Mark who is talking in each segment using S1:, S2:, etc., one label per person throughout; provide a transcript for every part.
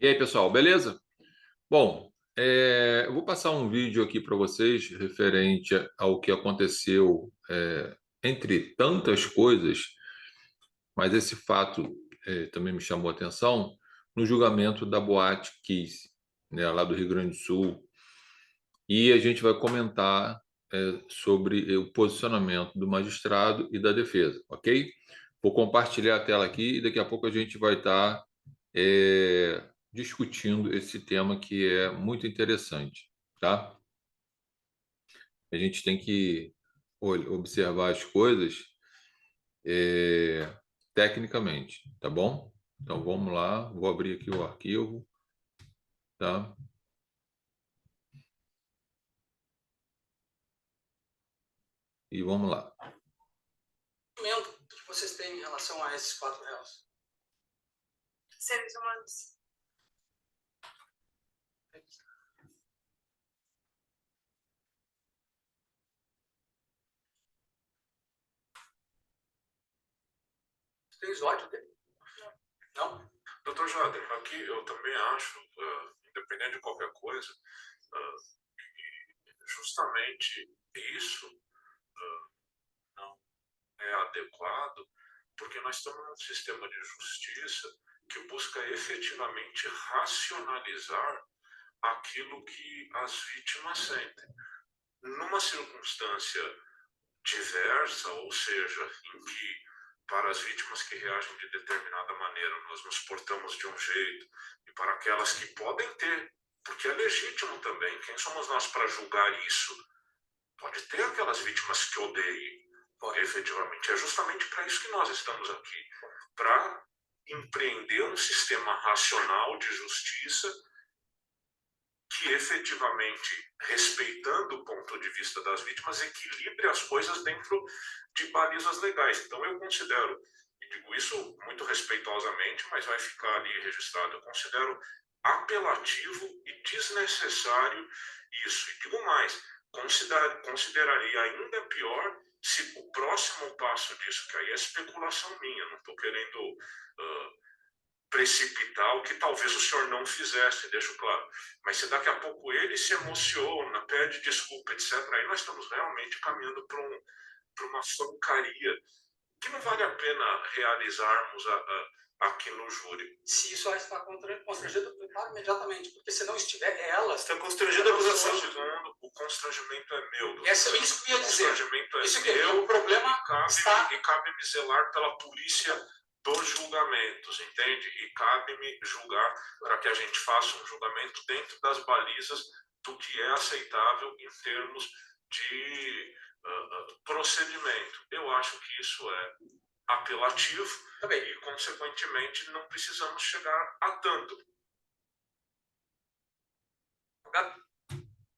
S1: E aí, pessoal, beleza? Bom, eu vou passar um vídeo aqui para vocês referente ao que aconteceu, entre tantas coisas, mas esse fato também me chamou a atenção no julgamento da Boate Kiss, né, lá do Rio Grande do Sul, e a gente vai comentar sobre o posicionamento do magistrado e da defesa, ok? Vou compartilhar a tela aqui e daqui a pouco a gente vai estar discutindo esse tema que é muito interessante, tá? A gente tem que observar as coisas tecnicamente, tá bom? Então vamos lá, vou abrir aqui o arquivo, tá? E vamos lá.
S2: O que vocês têm em relação a esses 4 réus?
S3: Seres humanos.
S2: Tens ódio dele? Não?
S4: Doutor Jader, aqui eu também acho, independente de qualquer coisa, justamente isso não é adequado, porque nós estamos num sistema de justiça que busca efetivamente racionalizar aquilo que as vítimas sentem. Numa circunstância diversa, ou seja, em que para as vítimas que reagem de determinada maneira nós nos portamos de um jeito, e para aquelas que podem ter, porque é legítimo também, quem somos nós para julgar isso? Pode ter aquelas vítimas que odeiem, efetivamente. É justamente para isso que nós estamos aqui, para empreender um sistema racional de justiça que efetivamente, respeitando o ponto de vista das vítimas, equilibre as coisas dentro de balizas legais. Então eu considero, e digo isso muito respeitosamente, mas vai ficar ali registrado, eu considero apelativo e desnecessário isso. E digo mais, consideraria ainda pior se o próximo passo disso, que aí é especulação minha, não estou querendo precipitar o que talvez o senhor não fizesse, deixo claro. Mas se daqui a pouco ele se emociona, pede desculpa, etc., aí nós estamos realmente caminhando para uma francaria que não vale a pena realizarmos aqui no júri.
S2: Se isso está constrangido, prepara imediatamente, porque se não estiver, é ela.
S4: Está constrangido a acusação. Segundo, o constrangimento é meu.
S2: Isso que eu ia dizer.
S4: O constrangimento é
S2: isso
S4: meu.
S2: O problema
S4: e cabe-me zelar pela polícia dos julgamentos, entende? E cabe-me julgar para que a gente faça um julgamento dentro das balizas do que é aceitável em termos de procedimento. Eu acho que isso é apelativo e, consequentemente, não precisamos chegar a tanto.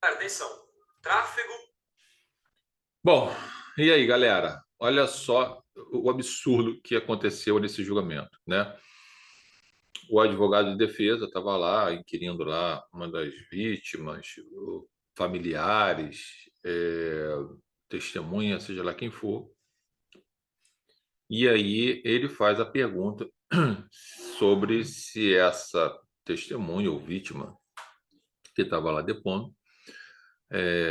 S2: Atenção. Tráfego.
S1: Bom, e aí, galera? Olha só o absurdo que aconteceu nesse julgamento, né? O advogado de defesa estava lá, inquirindo lá uma das vítimas, familiares, testemunha, seja lá quem for. E aí ele faz a pergunta sobre se essa testemunha ou vítima que estava lá depondo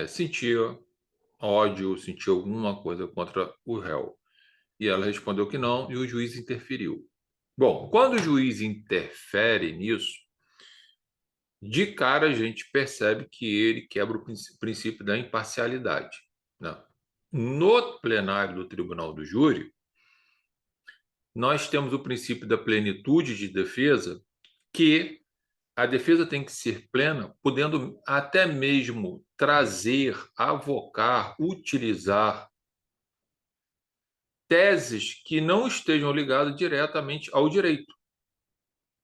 S1: sentia ódio, sentia alguma coisa contra o réu. E ela respondeu que não, e o juiz interferiu. Bom, quando o juiz interfere nisso, de cara a gente percebe que ele quebra o princípio da imparcialidade, né? No plenário do Tribunal do Júri, nós temos o princípio da plenitude de defesa, que a defesa tem que ser plena, podendo até mesmo trazer, avocar, utilizar teses que não estejam ligadas diretamente ao direito.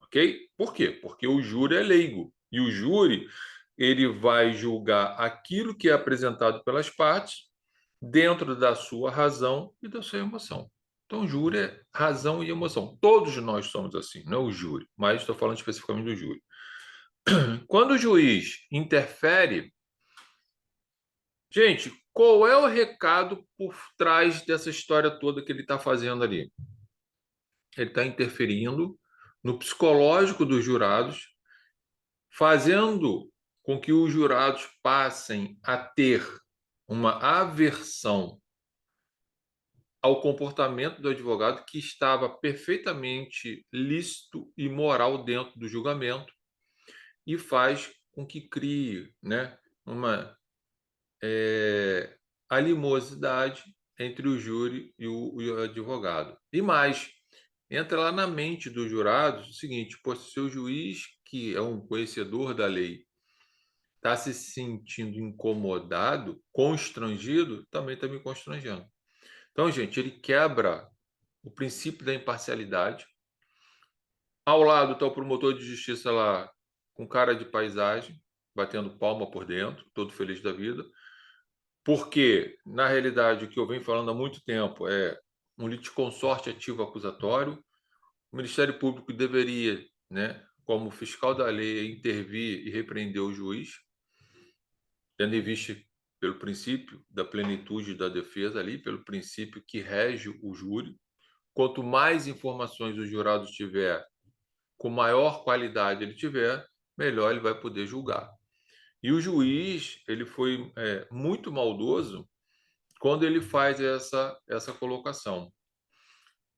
S1: Ok? Por quê? Porque o júri é leigo. E o júri ele vai julgar aquilo que é apresentado pelas partes dentro da sua razão e da sua emoção. Então, o júri é razão e emoção. Todos nós somos assim, não é o júri, mas estou falando especificamente do júri. Quando o juiz interfere, gente, qual é o recado por trás dessa história toda que ele está fazendo ali? Ele está interferindo no psicológico dos jurados fazendo com que os jurados passem a ter uma aversão ao comportamento do advogado, que estava perfeitamente lícito e moral dentro do julgamento, e faz com que crie, né, uma animosidade entre o júri e o advogado. E mais, entra lá na mente dos jurados o seguinte: pô, se o juiz, que é um conhecedor da lei, está se sentindo incomodado, constrangido, também está me constrangendo. Então, gente, ele quebra o princípio da imparcialidade. Ao lado está o promotor de justiça lá, com cara de paisagem, batendo palma por dentro, todo feliz da vida. Porque, na realidade, o que eu venho falando há muito tempo é um litisconsorte ativo acusatório. O Ministério Público deveria, né, como fiscal da lei, intervir e repreender o juiz, tendo em vista pelo princípio da plenitude da defesa ali, pelo princípio que rege o júri. Quanto mais informações o jurado tiver, com maior qualidade ele tiver, melhor ele vai poder julgar. E o juiz, ele foi muito maldoso quando ele faz essa colocação.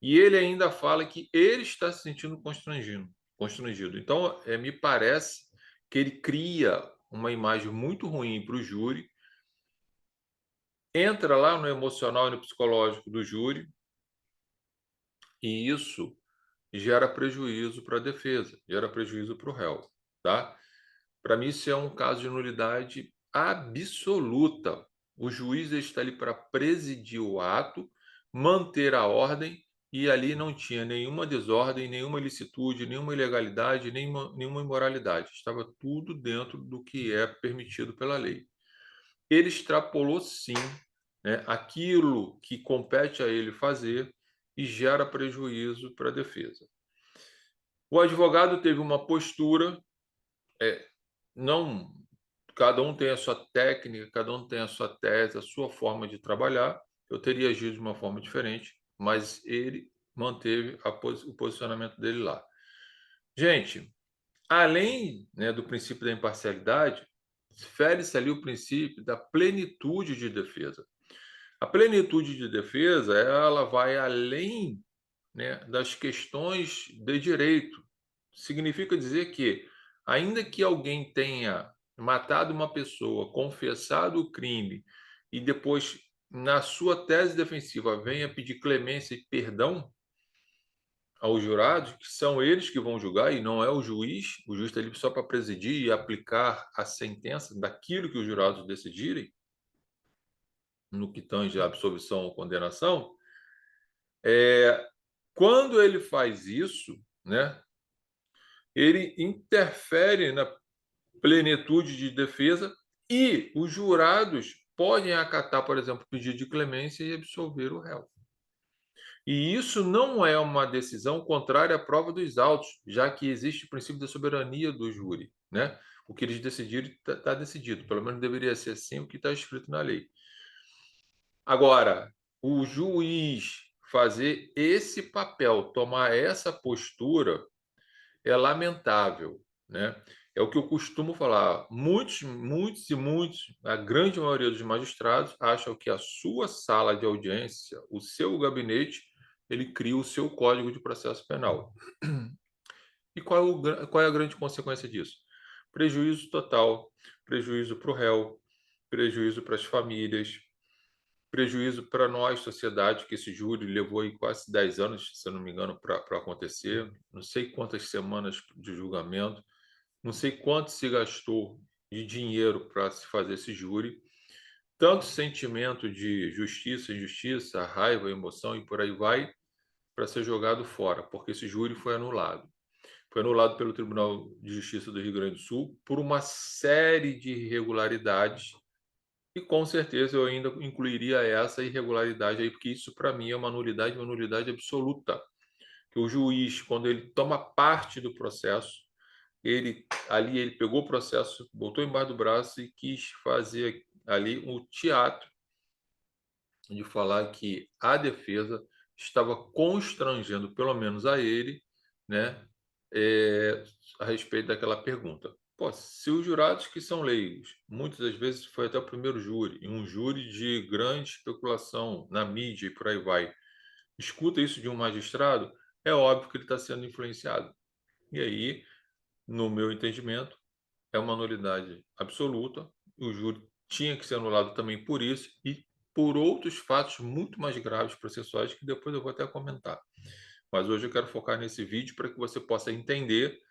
S1: E ele ainda fala que ele está se sentindo constrangido. Então, me parece que ele cria uma imagem muito ruim para o júri, entra lá no emocional e no psicológico do júri, e isso gera prejuízo para a defesa, gera prejuízo para o réu. Tá? Para mim, isso é um caso de nulidade absoluta. O juiz está ali para presidir o ato, manter a ordem, e ali não tinha nenhuma desordem, nenhuma ilicitude, nenhuma ilegalidade, nenhuma imoralidade. Estava tudo dentro do que é permitido pela lei. Ele extrapolou, sim, né, aquilo que compete a ele fazer e gera prejuízo para a defesa. O advogado teve uma postura, não, cada um tem a sua técnica, cada um tem a sua tese, a sua forma de trabalhar. Eu teria agido de uma forma diferente, mas ele manteve o posicionamento dele lá. Gente, além, né, do princípio da imparcialidade, fere-se ali o princípio da plenitude de defesa. A plenitude de defesa, ela vai além, né, das questões de direito. Significa dizer que, ainda que alguém tenha matado uma pessoa, confessado o crime e depois, na sua tese defensiva, venha pedir clemência e perdão aos jurados, que são eles que vão julgar e não é o juiz está ali só para presidir e aplicar a sentença daquilo que os jurados decidirem, no que tange a absolvição ou condenação. Quando ele faz isso, né, ele interfere na plenitude de defesa e os jurados podem acatar, por exemplo, o pedido de clemência e absolver o réu. E isso não é uma decisão contrária à prova dos autos, já que existe o princípio da soberania do júri, né? O que eles decidirem está decidido, pelo menos deveria ser assim o que está escrito na lei. Agora, o juiz fazer esse papel, tomar essa postura, é lamentável, né? É o que eu costumo falar. Muitos, a grande maioria dos magistrados acham que a sua sala de audiência, o seu gabinete, ele cria o seu Código de Processo Penal. E qual é a grande consequência disso? Prejuízo total, prejuízo para o réu, prejuízo para as famílias, prejuízo para nós, sociedade, que esse júri levou aí quase 10 anos, se eu não me engano, para acontecer. Não sei quantas semanas de julgamento, não sei quanto se gastou de dinheiro para se fazer esse júri. Tanto sentimento de justiça, injustiça, raiva, emoção e por aí vai, para ser jogado fora, porque esse júri foi anulado. Foi anulado pelo Tribunal de Justiça do Rio Grande do Sul por uma série de irregularidades. E com certeza eu ainda incluiria essa irregularidade aí, porque isso para mim é uma nulidade absoluta. Que o juiz, quando ele toma parte do processo, ele pegou o processo, botou embaixo do braço e quis fazer ali um teatro de falar que a defesa estava constrangendo, pelo menos a ele, né, a respeito daquela pergunta. Pô, se os jurados que são leigos, muitas das vezes foi até o primeiro júri, e um júri de grande especulação na mídia e por aí vai, escuta isso de um magistrado, é óbvio que ele está sendo influenciado. E aí, no meu entendimento, é uma nulidade absoluta. O júri tinha que ser anulado também por isso e por outros fatos muito mais graves processuais que depois eu vou até comentar. Mas hoje eu quero focar nesse vídeo para que você possa entender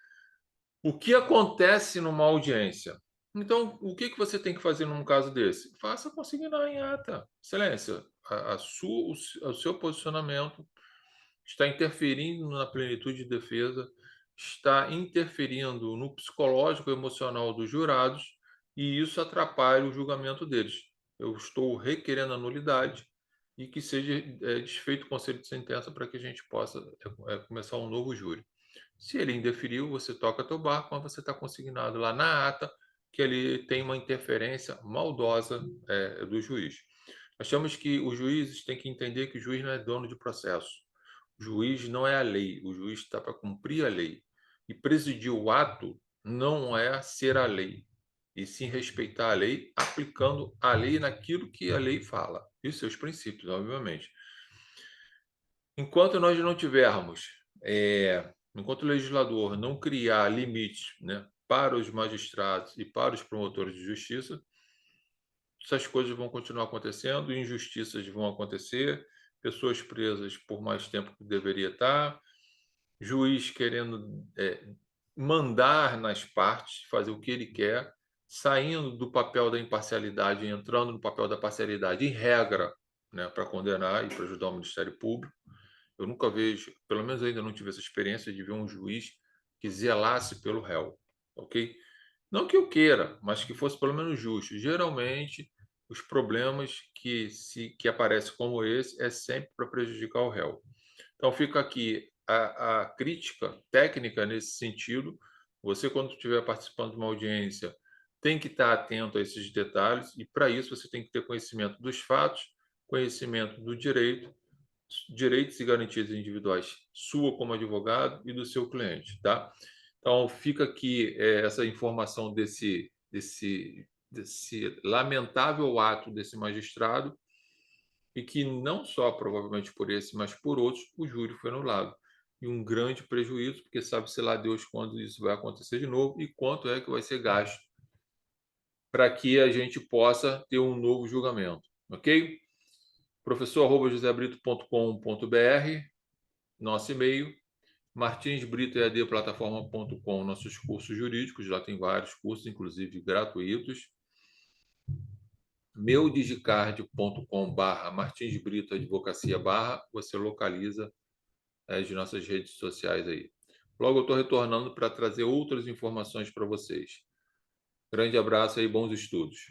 S1: o que acontece numa audiência. Então, o que você tem que fazer num caso desse? Faça consignar em ata. Excelência, o seu posicionamento está interferindo na plenitude de defesa, está interferindo no psicológico e emocional dos jurados e isso atrapalha o julgamento deles. Eu estou requerendo a nulidade e que seja desfeito o conselho de sentença para que a gente possa começar um novo júri. Se ele indeferiu, você toca teu barco, mas você está consignado lá na ata que ele tem uma interferência maldosa do juiz. Achamos que os juízes têm que entender que o juiz não é dono de processo. O juiz não é a lei, o juiz está para cumprir a lei. E presidir o ato não é ser a lei, e sim respeitar a lei, aplicando a lei naquilo que a lei fala, e seus princípios, obviamente. Enquanto nós não tivermos, enquanto o legislador não criar limites, né, para os magistrados e para os promotores de justiça, essas coisas vão continuar acontecendo, injustiças vão acontecer, pessoas presas por mais tempo que deveria estar, juiz querendo mandar nas partes, fazer o que ele quer, saindo do papel da imparcialidade e entrando no papel da parcialidade, em regra, né, para condenar e para ajudar o Ministério Público. Eu nunca vejo, pelo menos ainda não tive essa experiência de ver um juiz que zelasse pelo réu, ok? Não que eu queira, mas que fosse pelo menos justo. Geralmente, os problemas que aparecem como esse é sempre para prejudicar o réu. Então, fica aqui a crítica técnica nesse sentido. Você, quando estiver participando de uma audiência, tem que estar atento a esses detalhes e, para isso, você tem que ter conhecimento dos fatos, conhecimento do direito, direitos e garantias individuais sua como advogado e do seu cliente, tá? Então, fica aqui essa informação desse lamentável ato desse magistrado e que não só provavelmente por esse, mas por outros, o júri foi anulado. E um grande prejuízo, porque sabe-se lá Deus quando isso vai acontecer de novo e quanto é que vai ser gasto para que a gente possa ter um novo julgamento, ok? professor@josebrito.com.br, nosso e-mail, martinsbritoeadplataforma.com, nossos cursos jurídicos, lá tem vários cursos, inclusive gratuitos, meudigicard.com/martinsbrito advocacia/ você localiza as nossas redes sociais aí. Logo eu estou retornando para trazer outras informações para vocês. Grande abraço e bons estudos.